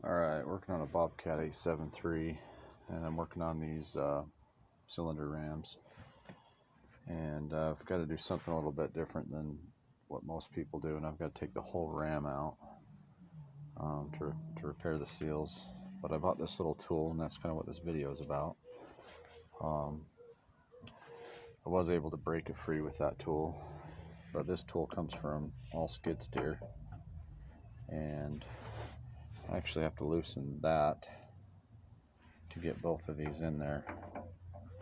Alright, working on a Bobcat 873, and I'm working on these cylinder rams, and I've got to do something a little bit different than what most people do, and I've got to take the whole ram out to repair the seals. But I bought this little tool, and that's kind of what this video is about. I was able to break it free with that tool, but this tool comes from all skid steer, and I actually have to loosen that to get both of these in there.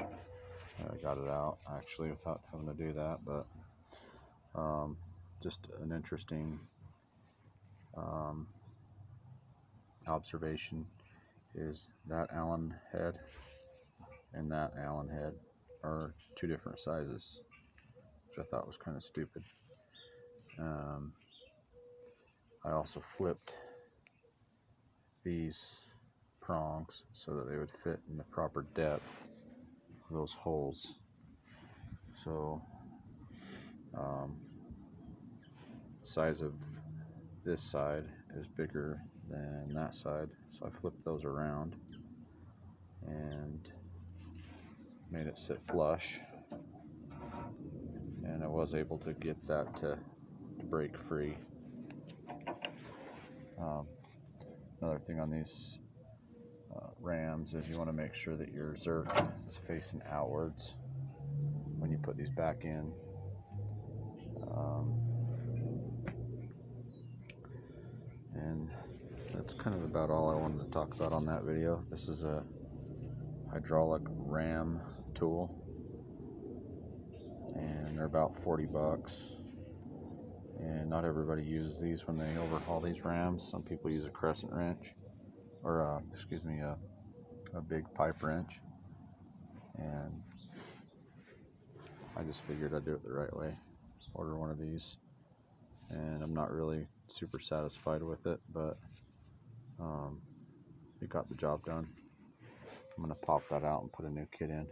I got it out actually without having to do that, but just an interesting observation is that Allen head and that Allen head are two different sizes, which I thought was kind of stupid. I also flipped these prongs so that they would fit in the proper depth of those holes. So the size of this side is bigger than that side, so I flipped those around and made it sit flush, and I was able to get that to break free. Another thing on these rams is you want to make sure that your zerk is facing outwards when you put these back in. And that's kind of about all I wanted to talk about on that video. This is a hydraulic ram tool, and they're about 40 bucks. And not everybody uses these when they overhaul these rams. Some people use a crescent wrench, or a big pipe wrench. And I just figured I'd do it the right way. Order one of these, and I'm not really super satisfied with it, but it got the job done. I'm gonna pop that out and put a new kit in.